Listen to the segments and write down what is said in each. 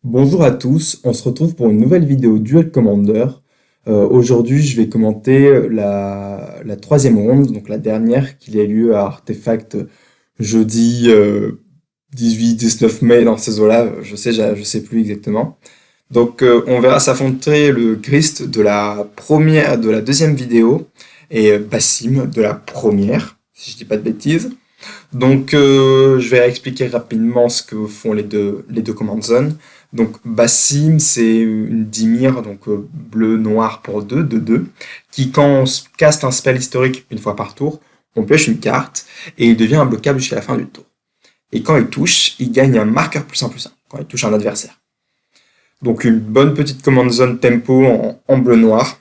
Bonjour à tous, on se retrouve pour une nouvelle vidéo Duel Commander. Aujourd'hui, je vais commenter la troisième ronde, donc la dernière, qui a lieu à Artefact jeudi 18-19 mai, dans ces eaux-là, je sais plus exactement. Donc on verra s'affronter le Grist de la première, de la deuxième vidéo, et Bassim de la première, si je dis pas de bêtises. Donc, je vais expliquer rapidement ce que font les deux command zones. Donc, Bassim, c'est une Dimir, donc bleu-noir pour 2, de 2, qui, quand on caste un spell historique une fois par tour, on pioche une carte et il devient imbloquable jusqu'à la fin du tour. Et quand il touche, il gagne un marqueur +1/+1 quand il touche un adversaire. Donc, une bonne petite command zone tempo en bleu-noir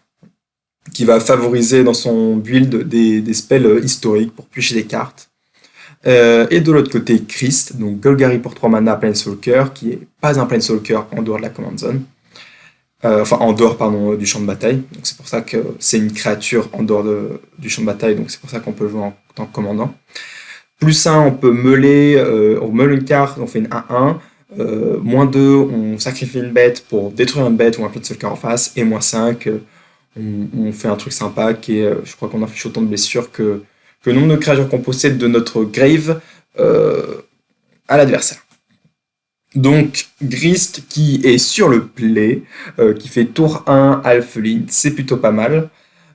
qui va favoriser dans son build des spells historiques pour piocher des cartes. Et de l'autre côté, Christ, donc Golgari pour 3 mana, Planeswalker, qui est pas un Planeswalker en dehors de la command zone. Enfin, en dehors, pardon, du champ de bataille. Donc c'est pour ça que c'est une créature en dehors du champ de bataille, donc c'est pour ça qu'on peut le jouer en tant que commandant. Plus 1, on peut meuler, on meule une carte, on fait une 1-1. Moins 2, on sacrifie une bête pour détruire une bête ou un Planeswalker en face. Et moins 5, on fait un truc sympa qui est, je crois qu'on affiche autant de blessures que le nombre de créatures qu'on possède de notre grave à l'adversaire. Donc, Grist qui est sur le play, qui fait tour 1 Alpheline, c'est plutôt pas mal.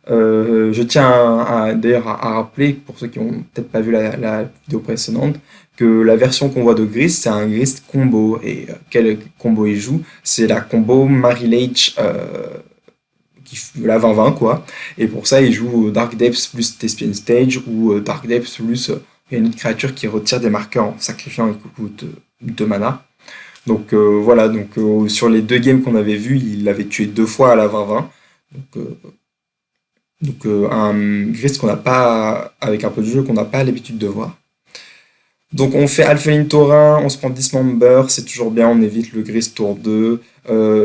Je tiens d'ailleurs à rappeler, pour ceux qui n'ont peut-être pas vu la vidéo précédente, que la version qu'on voit de Grist, c'est un Grist combo. Et quel combo il joue? C'est la combo Marilage la 20-20 quoi. Et pour ça, il joue Dark Depths plus Thespian Stage ou Dark Depths plus il y a une autre créature qui retire des marqueurs en sacrifiant un coup de mana. Donc voilà, donc sur les deux games qu'on avait vus, il l'avait tué deux fois à la 20-20. Un gris qu'on n'a pas, avec un peu de jeu qu'on n'a pas l'habitude de voir. Donc on fait Alpheline Taurin, on se prend Dismember, c'est toujours bien, on évite le gris tour 2.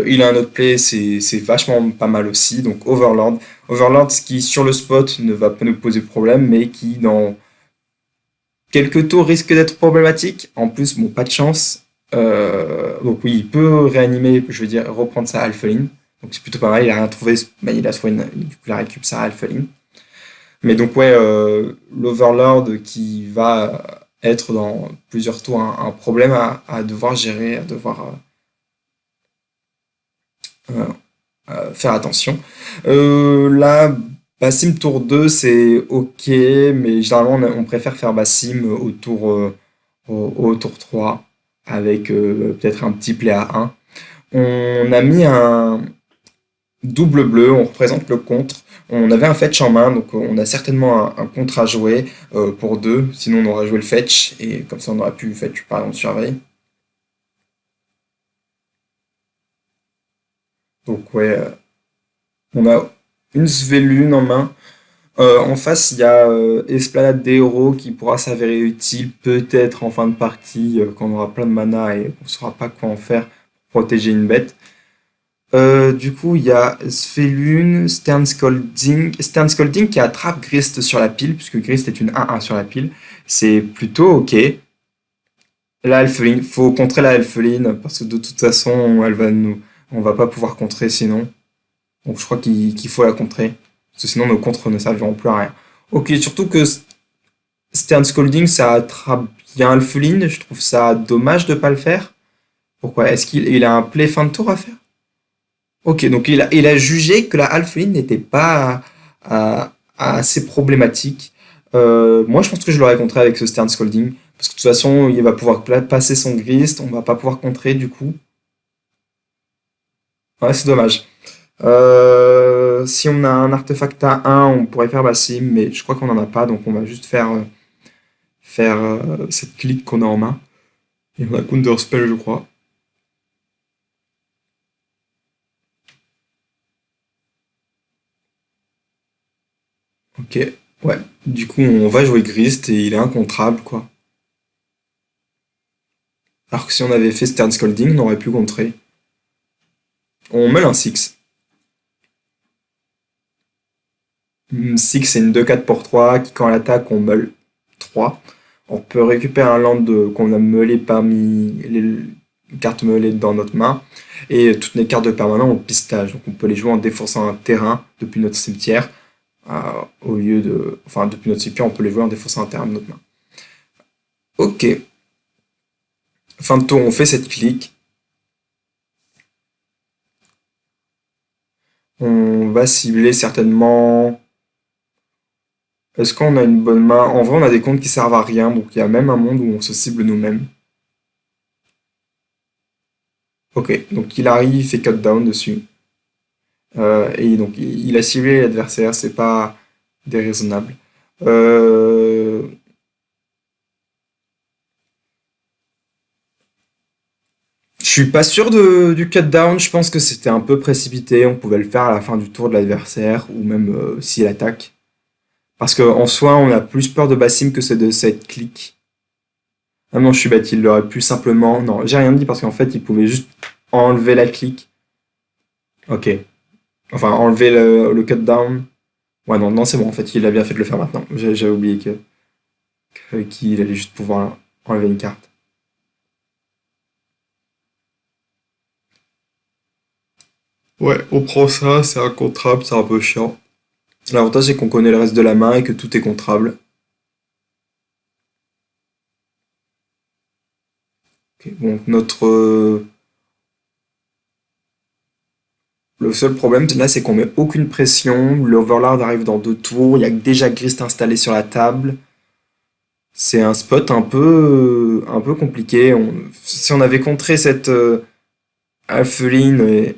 Il a un autre play, c'est vachement pas mal aussi. Donc Overlord. Overlord, ce qui sur le spot ne va pas nous poser de problème, mais qui dans quelques tours risque d'être problématique. En plus, bon, pas de chance. Donc oui, il peut réanimer, je veux dire, reprendre sa Alpheline. Donc c'est plutôt pas mal, il a rien trouvé, mais il a trouvé du coup, il récup sa Alpheline. Mais donc ouais, l'Overlord qui va être dans plusieurs tours un problème à devoir gérer, à devoir euh, faire attention. Là, Bassim tour 2 c'est ok, mais généralement on préfère faire Bassim au tour 3 avec peut-être un petit play à 1. On a mis un double bleu, on représente le contre. On avait un fetch en main, donc on a certainement un contre à jouer pour 2. Sinon, on aurait joué le fetch, et comme ça, on aurait pu fetch par exemple surveille. Donc, ouais, on a une Svelune en main. En face, il y a Esplanade des Héros qui pourra s'avérer utile peut-être en fin de partie quand on aura plein de mana et qu'on ne saura pas quoi en faire pour protéger une bête. Du coup, il y a Svelune, Stern Scolding qui attrape Grist sur la pile, puisque Grist est une 1-1 sur la pile. C'est plutôt ok. La Elfeline, faut contrer la Elfeline, parce que de toute façon, on va pas pouvoir contrer sinon. Donc je crois qu'il faut la contrer, parce que sinon nos contres ne serviront plus à rien. Ok, surtout que Stern Scolding, ça attrape bien Elfeline, je trouve ça dommage de pas le faire. Pourquoi? Est-ce qu'il a un play fin de tour à faire? Ok, donc il a jugé que la alpheline n'était pas assez problématique. Moi, je pense que je l'aurais contré avec ce Stern Scolding. Parce que de toute façon, il va pouvoir passer son grist, on va pas pouvoir contrer du coup. Ouais, c'est dommage. Si on a un artefact à 1, on pourrait faire Bassim, mais je crois qu'on en a pas, donc on va juste faire cette clique qu'on a en main. Et on a Counterspell, je crois. Ok, ouais. Du coup, on va jouer Grist et il est incontrable, quoi. Alors que si on avait fait Stern Scolding, on aurait pu contrer. On meule un six. 6, c'est une 2-4 pour 3 qui, quand elle attaque, on meule 3. On peut récupérer un land qu'on a meulé une carte mêlée dans notre main. Et toutes les cartes de permanent ont pistage. Donc on peut les jouer en défonçant un terrain depuis notre cimetière. Au lieu de. Enfin, depuis notre cimetière, on peut les jouer en défonçant un terrain de notre main. Ok. Fin de tour, on fait cette clique. On va cibler certainement. Est-ce qu'on a une bonne main? En vrai, on a des comptes qui servent à rien, donc il y a même un monde où on se cible nous-mêmes. Ok, donc il arrive, il fait cut down dessus. Et donc il a ciblé l'adversaire, c'est pas déraisonnable. Euh, je suis pas sûr du cut down, je pense que c'était un peu précipité, on pouvait le faire à la fin du tour de l'adversaire, ou même s'il attaque. Parce qu'en soi, on a plus peur de Bassim que c'est de cette clique. Ah non, je suis bête, il aurait pu simplement. Non, j'ai rien dit parce qu'en fait, il pouvait juste enlever la clique. Ok. Enfin, enlever le cut down. Ouais, non, non, c'est bon, en fait, il a bien fait de le faire maintenant. J'avais oublié qu'il allait juste pouvoir enlever une carte. Ouais, on prend ça, c'est incontrable, c'est un peu chiant. L'avantage, c'est qu'on connaît le reste de la main et que tout est contrable. Ok, donc, le seul problème, là, c'est qu'on met aucune pression. L'Overlord arrive dans 2 tours. Il y a déjà Grist installé sur la table. C'est un spot un peu compliqué. Si on avait contré cette Alpheline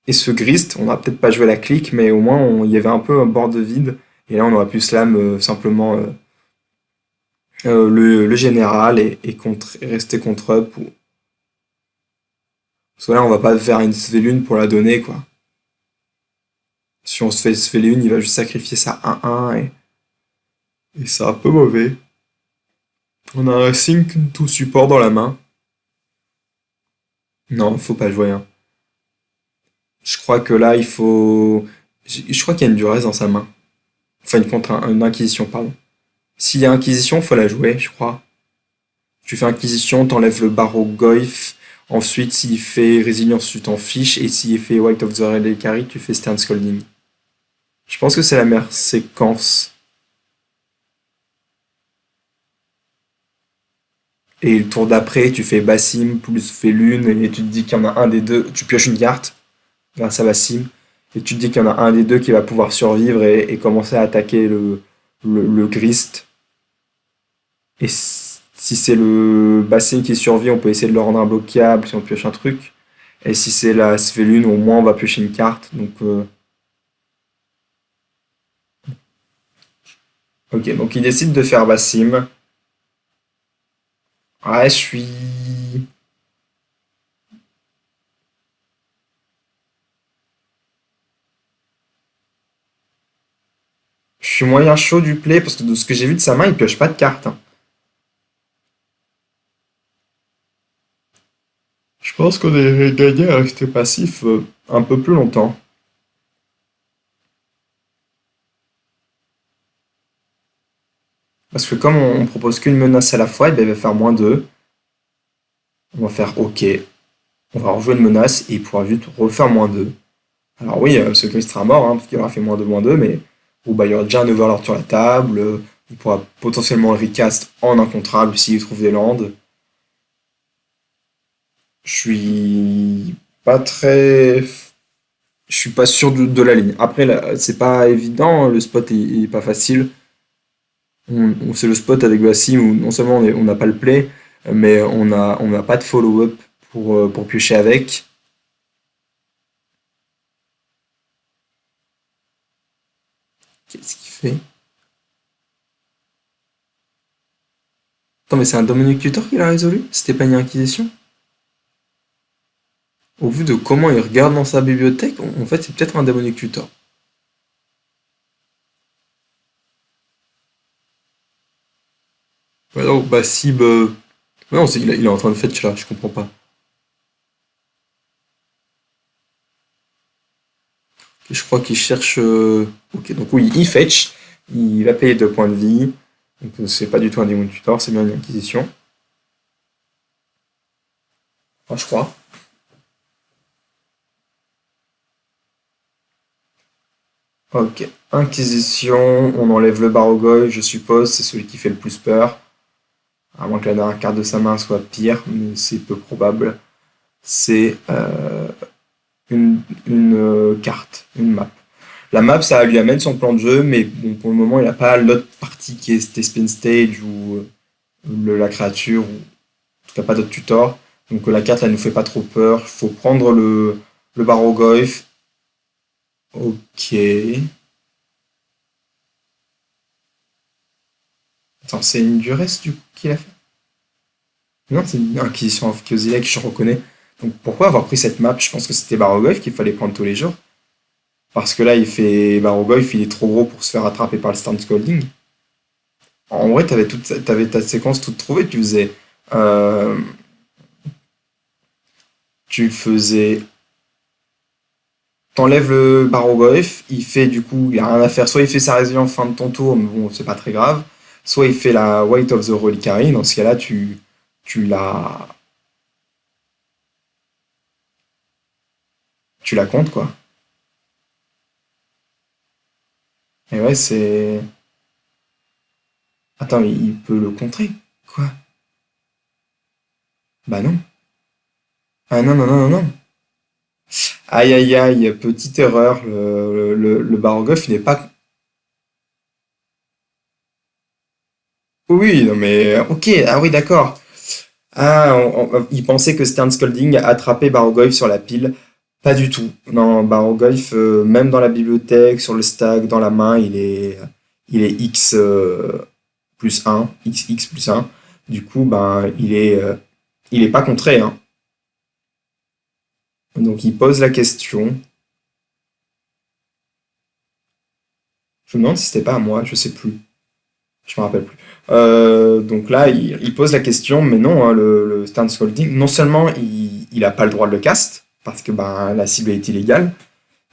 et ce Grist, on n'aurait peut-être pas joué la clique, mais au moins il y avait un peu un board de vide. Et là, on aurait pu slam simplement le général et rester contre up. Parce que là, on va pas faire une Svelune pour la donner, quoi. Si on se fait Svelune, il va juste sacrifier sa 1-1 et c'est un peu mauvais. On a un Sync tout support dans la main. Non, faut pas jouer, hein. Je crois que là, il faut. Je crois qu'il y a une duresse dans sa main. Enfin, une inquisition, pardon. S'il y a inquisition, faut la jouer, je crois. Tu fais inquisition, t'enlèves le barreau Goyf. Ensuite, s'il fait résilience, tu t'en fiches. Et s'il fait White of the Reliquary, tu fais Stern Scolding. Je pense que c'est la meilleure séquence. Et le tour d'après, tu fais Bassim plus Felune. Et tu te dis qu'il y en a un des deux. Tu pioches une carte grâce à Bassim. Et tu te dis qu'il y en a un des deux qui va pouvoir survivre et commencer à attaquer le Grist. Et si c'est le Bassin qui survit, on peut essayer de le rendre imbloquable si on pioche un truc. Et si c'est la Svelune, au moins on va piocher une carte. Donc, ok, donc il décide de faire Bassim. Ouais, je suis moyen chaud du play parce que de ce que j'ai vu de sa main, il pioche pas de carte, hein. Je pense qu'on est gagné à rester passif un peu plus longtemps. Parce que comme on propose qu'une menace à la fois, eh ben, il va faire -2. On va faire OK. On va rejouer une menace et il pourra juste refaire -2. Alors oui, ce Grist sera mort, hein, parce qu'il aura fait -2, mais bon, bah, il y aura déjà un Overlord sur la table. Il pourra potentiellement le recast en incontrable s'il trouve des landes. Je suis pas très. Je suis pas sûr de la ligne. Après, là, c'est pas évident, le spot est pas facile. On sait le spot avec Bassim où non seulement on n'a pas le play, mais on n'a pas de follow-up pour piocher avec. Qu'est-ce qu'il fait? Attends, mais c'est un Dominic Tutor qui l'a résolu? C'était pas une inquisition? Au vu de comment il regarde dans sa bibliothèque, en fait, c'est peut-être un Demonic Tutor. Ouais, non, bah si, bah. Ouais, non, il est en train de fetch là, je comprends pas. Je crois qu'il cherche. Ok, donc oui, il fetch. Il va payer 2 points de vie. Donc c'est pas du tout un Demonic Tutor, c'est bien une acquisition. Enfin, je crois. Ok. Inquisition, on enlève le Barogoi, je suppose, c'est celui qui fait le plus peur. À moins que la dernière carte de sa main soit pire, mais c'est peu probable. C'est une carte, une map. La map, ça lui amène son plan de jeu, mais bon, pour le moment, il n'a pas l'autre partie qui est Spin Stage ou la créature, ou en tout cas pas d'autres tutors. Donc la carte, elle nous fait pas trop peur. Il faut prendre le Barrogoyf. Ok. Attends, c'est une duresse du coup qu'il a fait? Non, c'est une Inquisition of Kyozilek, je reconnais. Donc pourquoi avoir pris cette map? Je pense que c'était Barrogoyf qu'il fallait prendre tous les jours. Parce que là, il fait Barrogoyf, il est trop gros pour se faire attraper par le Stern Scolding. En vrai, t'avais ta séquence toute trouvée. Euh, tu faisais, t'enlèves le Barrogoyf, il fait du coup, il a rien à faire. Soit il fait sa résilience fin de ton tour, mais bon, c'est pas très grave. Soit il fait la Weight of the Reliquary. Dans ce cas-là, tu la, tu la comptes quoi. Et ouais, c'est. Attends, mais il peut le contrer. Quoi? Bah non. Ah non, non, non, non, non. Aïe, aïe, aïe, petite erreur. Le Barogov, il n'est pas. Oui, non, mais. Ok, ah oui, d'accord. Ah, il pensait que Stern Scolding attrapait Barogov sur la pile. Pas du tout. Non, Barogov, même dans la bibliothèque, sur le stack, dans la main, il est X plus un X plus un. Du coup, ben, il est pas contré, hein. Donc il pose la question. Je me demande si c'était pas à moi, je sais plus. Je me rappelle plus. Donc là, il pose la question, mais non, hein, le Stern Scolding, non seulement il a pas le droit de le cast, parce que ben, la cible est illégale,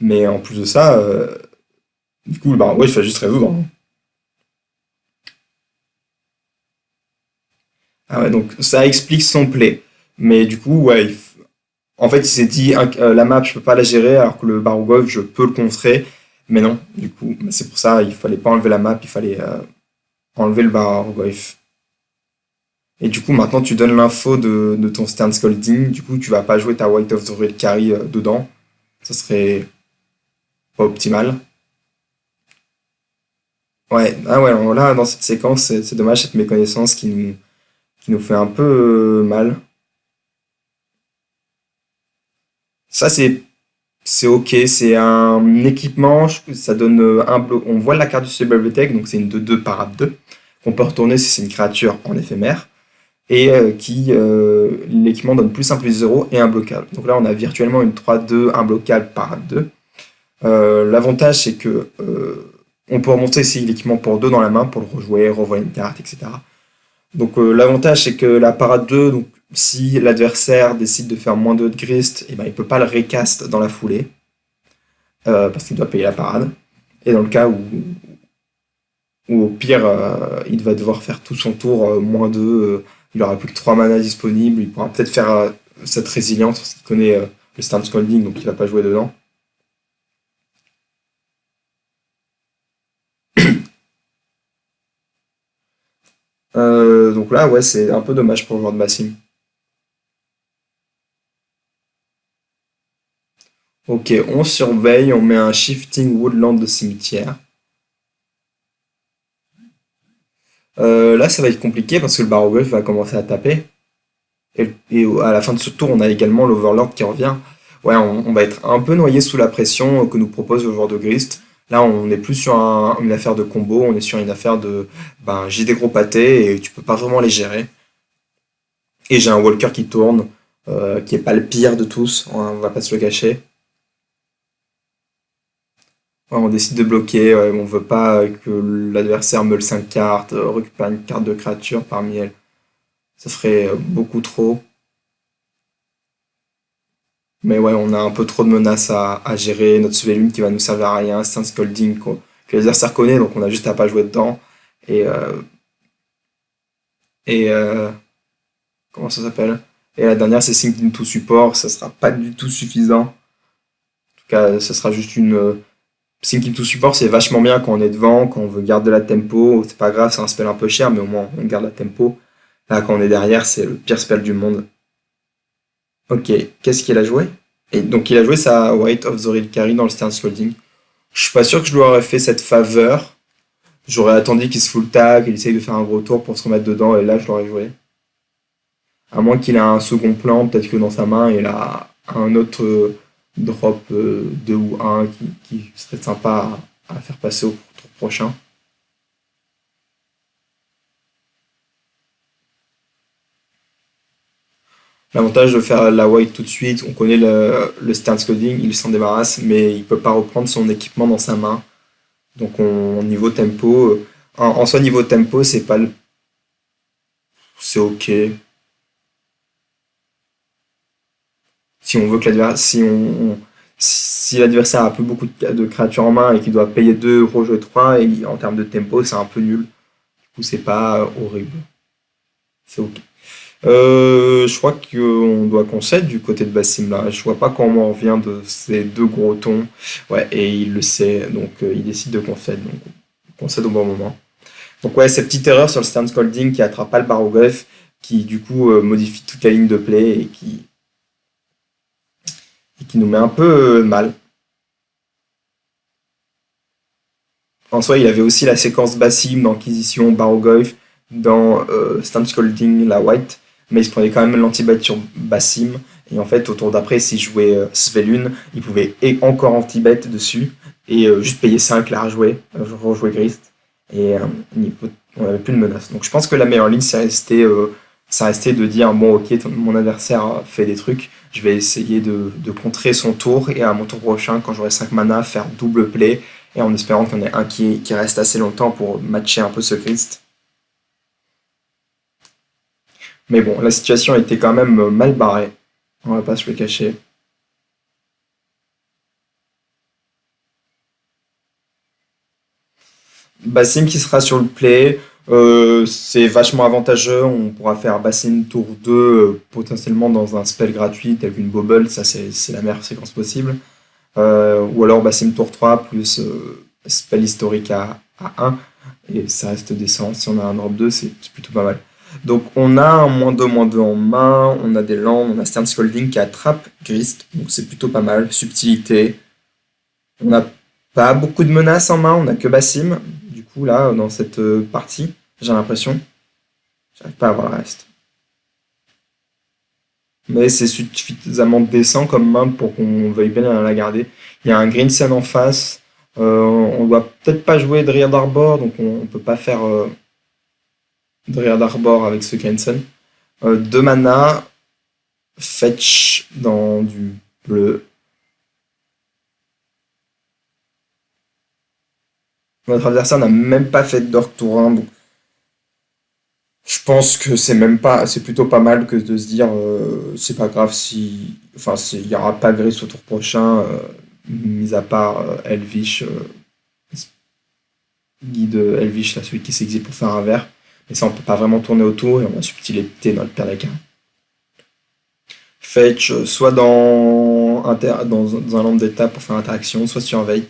mais en plus de ça, du coup, ben, ouais, il faut juste résoudre, hein. Ah ouais, donc ça explique son play. Mais du coup, ouais, en fait, il s'est dit, la map, je peux pas la gérer, alors que le Barogov, je peux le contrer. Mais non, du coup, c'est pour ça, il fallait pas enlever la map, il fallait enlever le Barogov. Et du coup, maintenant, tu donnes l'info de ton Stern Scolding. Du coup, tu vas pas jouer ta White of the Red Carry dedans. Ça serait pas optimal. Ouais, ah ouais, alors là, dans cette séquence, c'est dommage cette méconnaissance qui nous fait un peu mal. Ça, c'est ok, c'est un équipement, ça donne un bloc. On voit la carte du Cyber Bibliothèque, donc c'est une 2-2 parade 2, qu'on peut retourner si c'est une créature en éphémère, et l'équipement donne plus 1 plus 0 et un bloquable. Donc là, on a virtuellement une 3-2, un bloquable parade 2. L'avantage, c'est que on peut remonter ici l'équipement pour 2 dans la main pour le rejouer, revoyer une carte, etc. Donc l'avantage, c'est que la parade 2, donc, si l'adversaire décide de faire moins 2 de grist, eh ben, il ne peut pas le recast dans la foulée, parce qu'il doit payer la parade. Et dans le cas où au pire, il va devoir faire tout son tour moins 2, il aura plus que 3 manas disponibles, il pourra peut-être faire cette résilience, parce qu'il connaît le Stern Scolding, donc il va pas jouer dedans. Donc là, ouais, c'est un peu dommage pour le joueur de Bassim. Ok, on surveille, on met un Shifting Woodland de cimetière. Là, ça va être compliqué parce que le Barogulf va commencer à taper. Et à la fin de ce tour, on a également l'Overlord qui revient. Ouais, on va être un peu noyé sous la pression que nous propose le joueur de Grist. Là, on n'est plus sur une affaire de combo, on est sur une affaire de ben, j'ai des gros pâtés et tu peux pas vraiment les gérer. Et j'ai un Walker qui tourne, qui est pas le pire de tous, on va pas se le cacher. Ouais, on décide de bloquer, ouais, on veut pas que l'adversaire meule 5 cartes, récupère une carte de créature parmi elles. Ça ferait beaucoup trop. Mais ouais, on a un peu trop de menaces à gérer. Notre Svelune qui va nous servir à rien. C'est un Scolding que l'adversaire connaît, donc on a juste à pas jouer dedans. Et, euh, et comment ça s'appelle? Et la dernière, c'est Sync into Support. Ça sera pas du tout suffisant. En tout cas, ça sera juste une. Sync into Support, c'est vachement bien quand on est devant, quand on veut garder la tempo. C'est pas grave, c'est un spell un peu cher, mais au moins on garde la tempo. Là, quand on est derrière, c'est le pire spell du monde. Ok, qu'est-ce qu'il a joué? Et donc, il a joué sa White of the Reliquary dans le Stern Scolding. Je suis pas sûr que je lui aurais fait cette faveur. J'aurais attendu qu'il se full tag, qu'il essaye de faire un gros tour pour se remettre dedans, et là, je l'aurais joué. À moins qu'il ait un second plan, peut-être que dans sa main, il a un autre drop 2 ou un qui serait sympa à faire passer au tour prochain. L'avantage de faire la white tout de suite, on connaît le Stern Scolding, il s'en débarrasse, mais il peut pas reprendre son équipement dans sa main. Donc niveau tempo, en soi niveau tempo, c'est pas c'est ok. Si on veut que l'adversaire, si l'adversaire a plus beaucoup de créatures en main et qu'il doit payer 2 rejouer 3, et en termes de tempo, c'est un peu nul. Du coup, c'est pas horrible. C'est ok. Je crois qu'on doit concède du côté de Bassim là. Je vois pas comment on revient de ces deux gros tons. Ouais, et il le sait, donc il décide de concède. Donc on concède au bon moment. Donc ouais, cette petite erreur sur le Stern Scolding qui attrape pas le Barogreff, qui du coup modifie toute la ligne de play et qui nous met un peu mal. En soi, il avait aussi la séquence Bassim d'Inquisition, Barogreif, dans Stern Scolding, la White, mais il se prenait quand même l'anti-bet sur Bassim. Et en fait, au tour d'après, s'il jouait Svelun, il pouvait et encore anti-bet dessus, et juste payer 5 la rejouer, rejouer Grist, et on n'avait plus de menace. Donc je pense que la meilleure ligne, c'est resté de dire, bon ok, mon adversaire fait des trucs, je vais essayer de contrer son tour, et à mon tour prochain, quand j'aurai 5 mana, faire double play, et en espérant qu'il y en ait un qui reste assez longtemps pour matcher un peu ce Christ. Mais bon, la situation était quand même mal barrée, on va pas se le cacher. Bassim qui sera sur le play, c'est vachement avantageux, on pourra faire Bassim tour 2 potentiellement dans un spell gratuit tel qu'une Bobble, ça c'est la meilleure séquence possible. Ou alors Bassim tour 3 plus spell historique à 1, et ça reste décent. Si on a un drop 2, c'est plutôt pas mal. Donc on a un -2/-2 en main, on a des landes, on a Stern Scolding qui attrape Grist, donc c'est plutôt pas mal. Subtilité. On n'a pas beaucoup de menaces en main, on a que Bassim, du coup là, dans cette partie, j'ai l'impression. J'arrive pas à voir le reste. Mais c'est suffisamment décent comme main pour qu'on veuille bien la garder. Il y a un Green Sun en face. On doit peut-être pas jouer Dryad Arbor, donc on peut pas faire Dryad Arbor avec ce Green Sun. 2 mana, fetch dans du bleu. Notre adversaire n'a même pas fait d'Orc tour 1, donc je pense que c'est plutôt pas mal que de se dire c'est pas grave si, enfin, il y aura pas Gris au tour prochain, mis à part Elvish, guide Elvish, là, celui qui s'exile pour faire un verre. Mais ça, on peut pas vraiment tourner autour et on a subtilité dans le pire des cas. Fetch, soit dans un lampe d'étape pour faire interaction, soit surveille.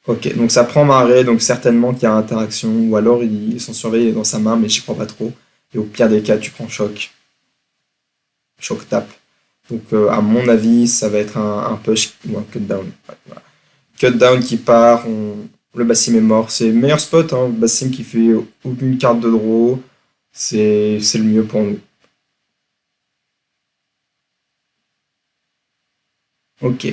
Ok, donc ça prend marée, donc certainement qu'il y a interaction, ou alors son surveil est dans sa main, mais j'y crois pas trop. Et au pire des cas, tu prends choc. Choc tape. Donc à mon avis, ça va être un push ou un cut down. Ouais, voilà. Cut down qui part, le Bassim est mort. C'est le meilleur spot, hein. Bassim qui fait aucune carte de draw, c'est le mieux pour nous. Ok,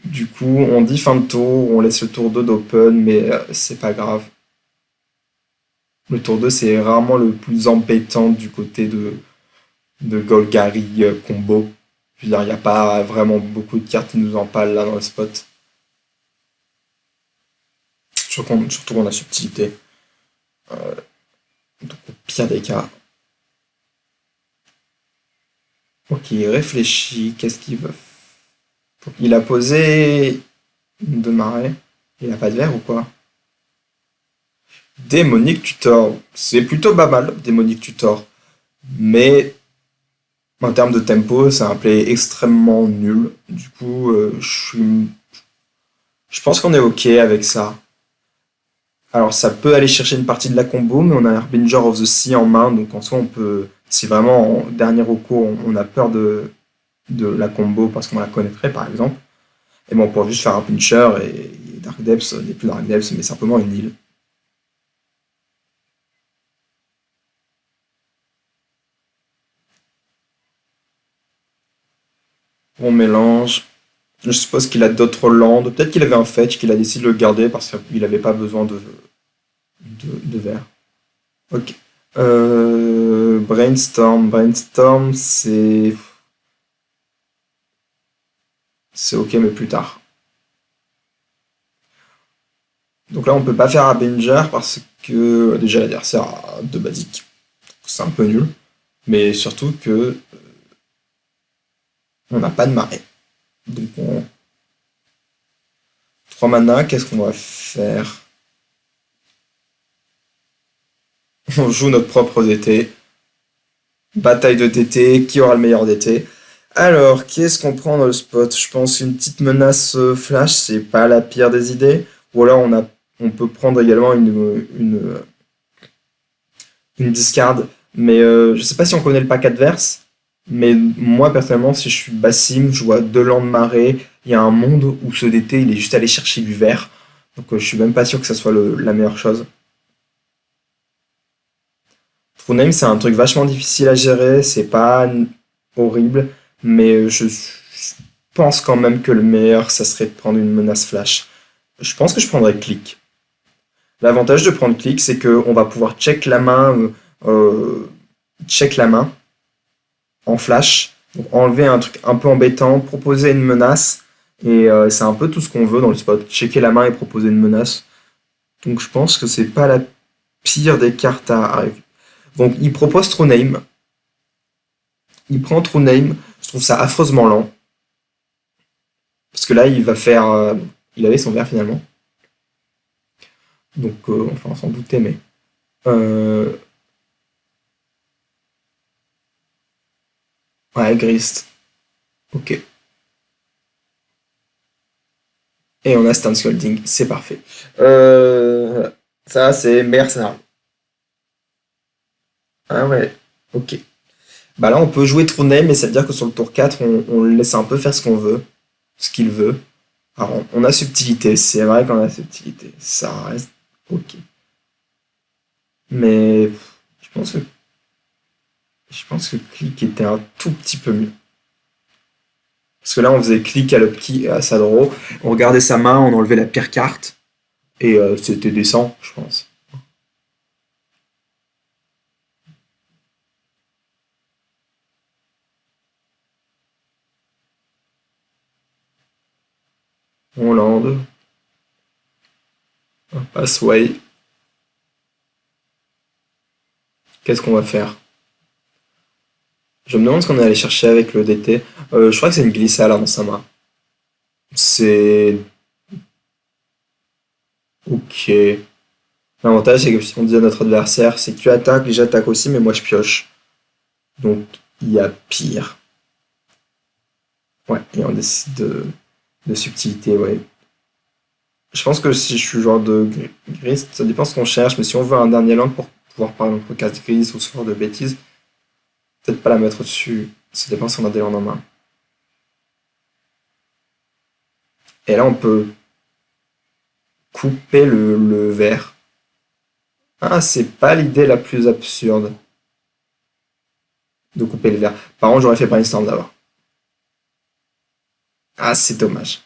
du coup, on dit fin de tour, on laisse le tour 2 d'open, mais c'est pas grave. Le tour 2 c'est rarement le plus embêtant du côté de Golgari combo. Je veux dire, il n'y a pas vraiment beaucoup de cartes qui nous empalent là dans le spot. Surtout qu'on a subtilité. Donc au pire des cas. Ok, il réfléchit. Qu'est-ce qu'il veut? Il a posé de marée. Il a pas de verre ou quoi? Démonique Tutor. C'est plutôt pas mal, Démonique Tutor. Mais En termes de tempo, c'est un play extrêmement nul. Du coup, je pense qu'on est OK avec ça. Alors, ça peut aller chercher une partie de la combo, mais on a Harbinger of the Sea en main, donc en soi, on peut, si vraiment en dernier recours, on a peur de la combo parce qu'on la connaîtrait, par exemple, et bon, on pourrait juste faire un pincher et Dark Depths n'est plus Dark Depths, mais simplement une île. On mélange. Je suppose qu'il a d'autres landes. Peut-être qu'il avait un fetch, qu'il a décidé de le garder parce qu'il n'avait pas besoin de verre. Ok. Brainstorm. Brainstorm, c'est ok, mais plus tard. Donc là, on peut pas faire Avenger parce que déjà l'adversaire a deux basiques. C'est un peu nul. Mais surtout que on n'a pas de marée. Donc 3 mana, qu'est-ce qu'on va faire? On joue notre propre DT. Bataille de DT, qui aura le meilleur DT? Alors, qu'est-ce qu'on prend dans le spot? Je pense une petite menace flash, c'est pas la pire des idées. Ou alors on peut prendre également une discard. Mais je sais pas si on connaît le pack adverse. Mais moi personnellement, si je suis Bassim, je vois deux landes marée. Il y a un monde où ce DT il est juste allé chercher du vert. Donc je suis même pas sûr que ça soit la meilleure chose. True Name, c'est un truc vachement difficile à gérer, c'est pas horrible, mais je pense quand même que le meilleur, ça serait de prendre une menace flash. Je pense que je prendrais clic. L'avantage de prendre clic, c'est qu'on va pouvoir euh, check la main en flash, donc enlever un truc un peu embêtant, proposer une menace, et c'est un peu tout ce qu'on veut dans le spot, checker la main et proposer une menace. Donc je pense que c'est pas la pire des cartes à. Donc il propose True Name, il prend True Name, je trouve ça affreusement lent. Parce que là, il va faire. Il avait son verre finalement. Donc, enfin, sans douter, mais. Euh, ouais, Grist. Ok. Et on a Stan Scolding, c'est parfait. Ça, c'est meilleur scénario. Ah ouais, ok. Bah là, on peut jouer True Name, mais ça veut dire que sur le tour 4, on le laisse un peu faire ce qu'on veut, ce qu'il veut. Alors, on a subtilité, c'est vrai qu'on a subtilité. Ça reste ok. Mais je pense que Click était un tout petit peu mieux. Parce que là, on faisait clic à l'upkeep à sa draw, on regardait sa main, on enlevait la pire carte, et c'était décent, je pense. On lande, on passe way. Qu'est-ce qu'on va faire? Je me demande ce qu'on est allé chercher avec le DT. Je crois que c'est une glissade là dans sa main. C'est ok. L'avantage, c'est que si on dit à notre adversaire, c'est que tu attaques, et j'attaque aussi, mais moi je pioche. Donc il y a pire. Ouais, et on décide de subtilité, ouais. Je pense que si je suis joueur de gris, ça dépend ce qu'on cherche, mais si on veut un dernier land pour pouvoir par exemple casse gris ou ce genre de bêtises, peut-être pas la mettre au-dessus. Ça dépend si on a des landes en main. Et là, on peut couper le vert. Ah, c'est pas l'idée la plus absurde de couper le vert. Par contre, j'aurais fait brainstorm d'abord. Ah, c'est dommage.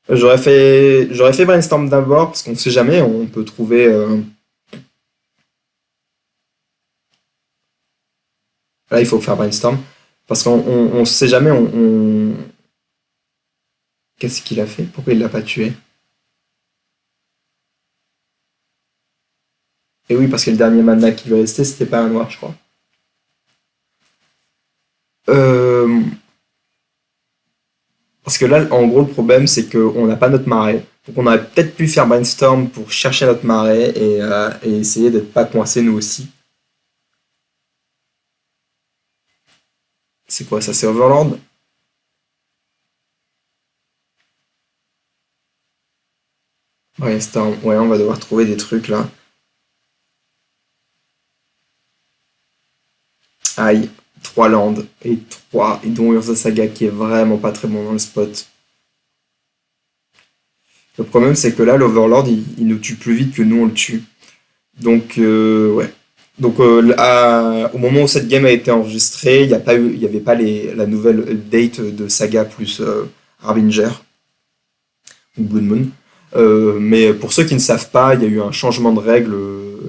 J'aurais fait brainstorm d'abord parce qu'on sait jamais, on peut trouver. Là, il faut faire brainstorm parce qu'on sait jamais. Qu'est-ce qu'il a fait? Pourquoi il l'a pas tué? Et oui, parce que le dernier mana qui lui restait, c'était pas un noir, je crois. Euh, Parce que là, en gros, le problème, c'est qu'on n'a pas notre marée. Donc, on aurait peut-être pu faire brainstorm pour chercher notre marée et essayer d'être pas coincé nous aussi. C'est quoi ça? C'est Overlord? Brainstorm. Ouais, on va devoir trouver des trucs là. Aïe, 3 landes et 3, et dont Urza Saga qui est vraiment pas très bon dans le spot. Le problème c'est que là, l'Overlord il nous tue plus vite que nous on le tue. Donc, ouais. Donc, au moment où cette game a été enregistrée, il y avait pas la nouvelle update de Saga plus Harbinger ou Blood Moon. Mais pour ceux qui ne savent pas, il y a eu un changement de règle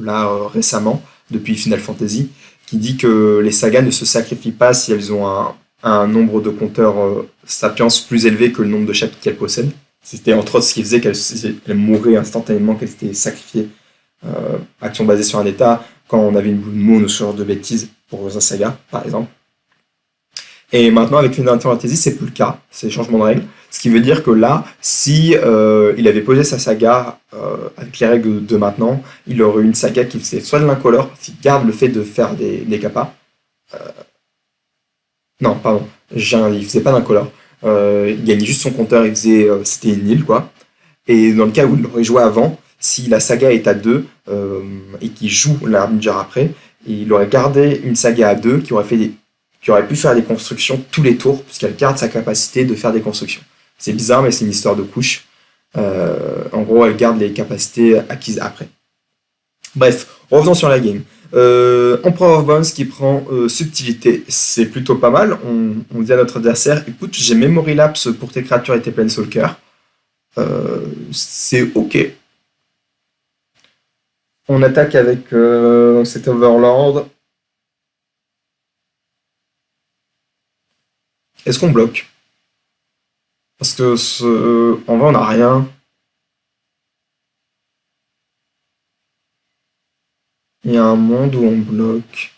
là récemment, depuis Final Fantasy, qui dit que les sagas ne se sacrifient pas si elles ont un nombre de compteurs sapiens plus élevé que le nombre de chapitres qu'elles possèdent. C'était entre autres ce qui faisait qu'elles mouraient instantanément, qu'elles étaient sacrifiées. Action basée sur un état, quand on avait une Blue Moon ou ce genre de bêtises pour un saga, par exemple. Et maintenant, avec Final Fantasy, c'est plus le cas, c'est changement de règle. Ce qui veut dire que là, si il avait posé sa saga avec les règles de maintenant, il aurait eu une saga qui faisait soit de l'incolore, qui garde le fait de faire des kappas. Non, pardon, il faisait pas d'incolore. Il gagnait juste son compteur, c'était une île, quoi. Et dans le cas où il l'aurait joué avant, si la saga est à 2 et qu'il joue l'Harbinger après, il aurait gardé une saga à 2 qui aurait pu faire des constructions tous les tours, puisqu'elle garde sa capacité de faire des constructions. C'est bizarre, mais c'est une histoire de couche. En gros, elle garde les capacités acquises après. Bref, revenons sur la game. Emperor of Bones qui prend subtilité, c'est plutôt pas mal. On dit à notre adversaire, écoute, j'ai Memory Lapse pour tes créatures et tes Planeswalkers. C'est ok. On attaque avec cet Overlord. Est-ce qu'on bloque? Parce que en vrai, on n'a rien. Il y a un monde où on bloque.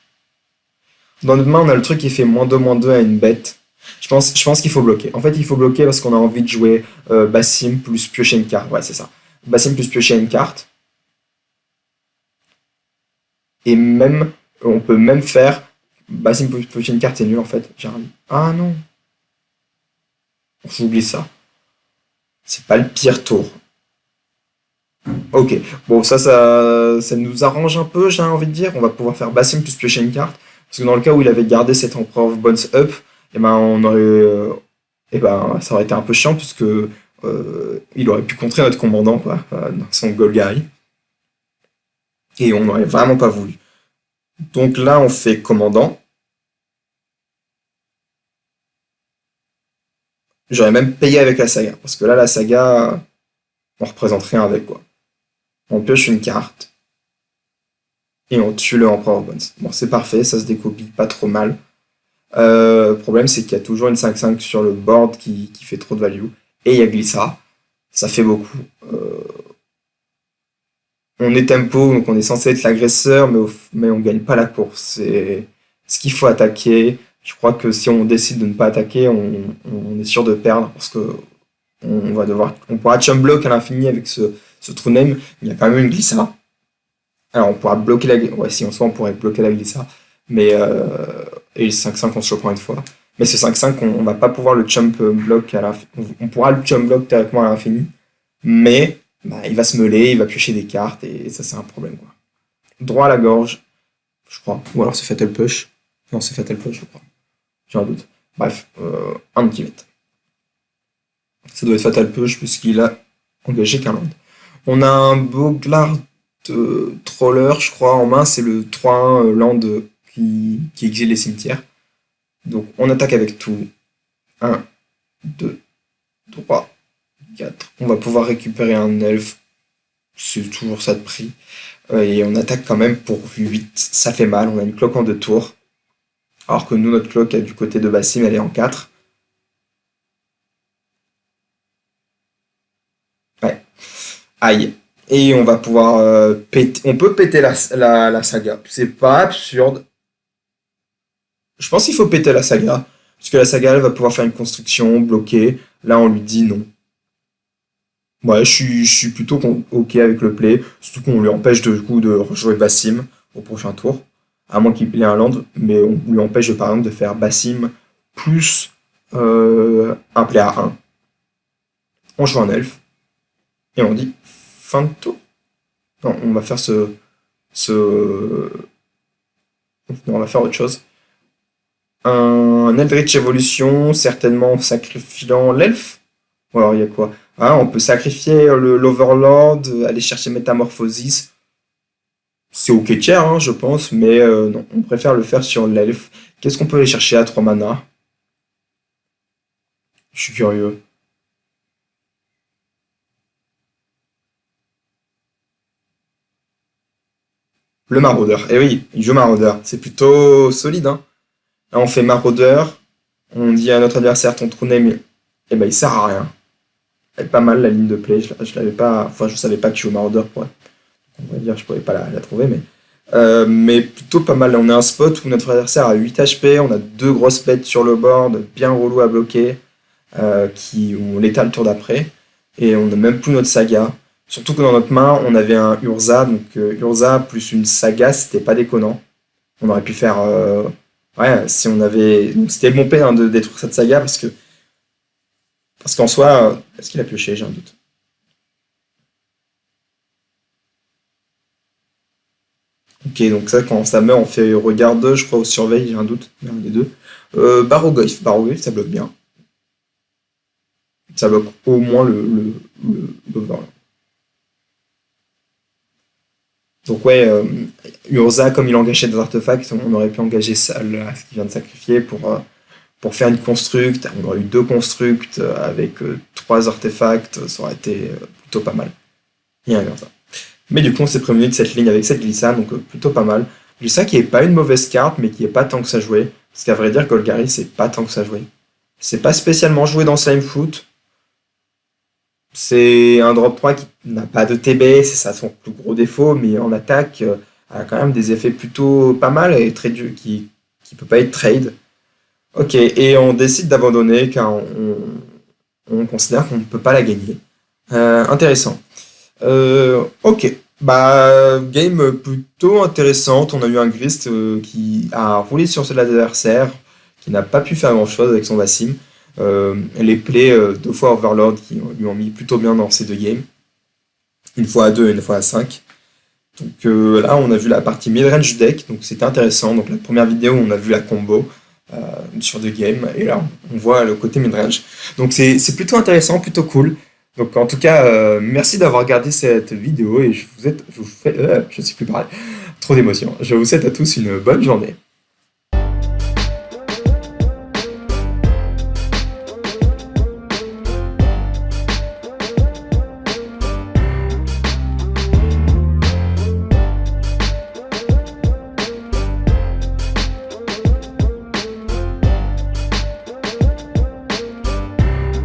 Dans notre main, on a le truc qui fait -2/-2 à une bête. Je pense qu'il faut bloquer. En fait, il faut bloquer parce qu'on a envie de jouer Bassim plus piocher une carte. Ouais, c'est ça. Bassim plus piocher une carte. Et même, on peut même faire Bassim plus piocher une carte, c'est nul en fait. Ah non, j'oublie ça. C'est pas le pire tour. Ok, bon, ça nous arrange un peu, j'ai envie de dire. On va pouvoir faire Bassim plus piocher une carte. Parce que dans le cas où il avait gardé cet Emperor of Bones up, et ben on aurait. Et ben ça aurait été un peu chiant, puisque il aurait pu contrer notre commandant, quoi, dans son Golgari. Et on n'aurait vraiment pas voulu. Donc là, on fait commandant. J'aurais même payé avec la saga. Parce que là, la saga, on représente rien avec, quoi. On pioche une carte. Et on tue le Emperor of Bones. Bon, c'est parfait, ça se décopie pas trop mal. Le problème, c'est qu'il y a toujours une 5/5 sur le board qui fait trop de value. Et il y a Glissa. Ça fait beaucoup. On est tempo, donc on est censé être l'agresseur, mais on gagne pas la course. C'est ce qu'il faut attaquer. Je crois que si on décide de ne pas attaquer, on est sûr de perdre parce que on pourra chum block à l'infini avec ce true name. Il y a quand même une Glissa. Alors on pourra bloquer ouais, si en soi on pourrait bloquer la Glissa, mais et le 5/5 on se chopera une fois. Mais ce 5/5 on va pas pouvoir le chump block à l'infini. On pourra le chump block théoriquement à l'infini, mais bah, il va se meuler, il va piocher des cartes et ça c'est un problème quoi. Droit à la gorge, je crois. Ou alors c'est Fatal Push. Non, c'est Fatal Push, je crois. J'ai un doute. Bref, un ultimate. Ça doit être Fatal Push puisqu'il a engagé qu'un land. On a un Boglard Troller, je crois, en main. C'est le 3/1 land qui exile les cimetières. Donc on attaque avec tout. 1, 2, 3, 4. On va pouvoir récupérer un elfe. C'est toujours ça de prix. Et on attaque quand même pour 8. Ça fait mal. On a une cloque en 2 tours. Alors que nous, notre cloque du côté de Bassim, elle est en 4. Ouais. Aïe. Et on va pouvoir péter. On peut péter la saga. C'est pas absurde. Je pense qu'il faut péter la saga. Parce que la saga, elle va pouvoir faire une construction, bloquer. Là, on lui dit non. Ouais, je suis plutôt ok avec le play. Surtout qu'on lui empêche du coup de rejouer Bassim au prochain tour. À moins qu'il ait un land, mais on lui empêche par exemple de faire Bassim plus un play à 1. On joue un elfe, et on dit fin de tour. Non, on va faire ce... Non, on va faire autre chose. Un Eldritch Evolution, certainement en sacrifiant l'elfe. Ou alors il y a quoi? Ah, on peut sacrifier l'Overlord, aller chercher Métamorphosis. C'est ok tiers, hein, je pense, mais non, on préfère le faire sur l'elfe. Qu'est-ce qu'on peut aller chercher à 3 mana? Je suis curieux. Le Maraudeur. Eh oui, il joue Maraudeur. C'est plutôt solide, hein. Là, on fait Maraudeur. On dit à notre adversaire ton trou name. Eh ben, il sert à rien. Elle est pas mal la ligne de play. Je l'avais pas. Enfin, je savais pas que je joue Maraudeur, quoi. On va dire, je pourrais pas la trouver, mais plutôt pas mal. On a un spot où notre adversaire a 8 HP. On a deux grosses bêtes sur le board, bien relou à bloquer, qui ont l'état le tour d'après. Et on n'a même plus notre saga. Surtout que dans notre main, on avait un Urza, donc Urza plus une saga, c'était pas déconnant. On aurait pu faire. Ouais, si on avait. Donc c'était bon play hein, de détruire cette saga parce qu'en soi. Est-ce qu'il a pioché? J'ai un doute. Ok, donc ça, quand ça meurt, on fait regard 2, je crois, au surveil, j'ai un doute, mais un des deux. Barrogoyf, Barrogoyf, ça bloque bien. Ça bloque au moins l'Overlord. Donc ouais, Urza, comme il engageait des artefacts, on aurait pu engager ça, là, ce qu'il vient de sacrifier pour faire une construct. On aurait eu deux constructs avec trois artefacts, ça aurait été plutôt pas mal. Il y a un ça. Mais du coup, on s'est prévenu de cette ligne avec cette Glissa, donc plutôt pas mal. Glissa qui est pas une mauvaise carte, mais qui est pas tant que ça joué. Parce qu'à vrai dire, Golgari, c'est pas tant que ça joué. C'est pas spécialement joué dans Slimefoot. C'est un drop 3 qui n'a pas de TB, c'est ça son plus gros défaut, mais en attaque, a quand même des effets plutôt pas mal et très qui peut pas être trade. Ok, et on décide d'abandonner car on considère qu'on ne peut pas la gagner. Intéressant. Ok, bah game plutôt intéressante. On a eu un Grist qui a roulé sur l'adversaire, qui n'a pas pu faire grand-chose avec son Vassim. Les plays deux fois Overlord qui lui ont mis plutôt bien dans ces deux games. Une fois à 2 et une fois à 5. Donc là, on a vu la partie mid-range deck, donc c'était intéressant. Donc la première vidéo, on a vu la combo euh, sur deux games, et là, on voit le côté mid-range. Donc c'est plutôt intéressant, plutôt cool. Donc en tout cas, merci d'avoir regardé cette vidéo et je vous fais, je sais plus parler, trop d'émotions. Je vous souhaite à tous une bonne journée.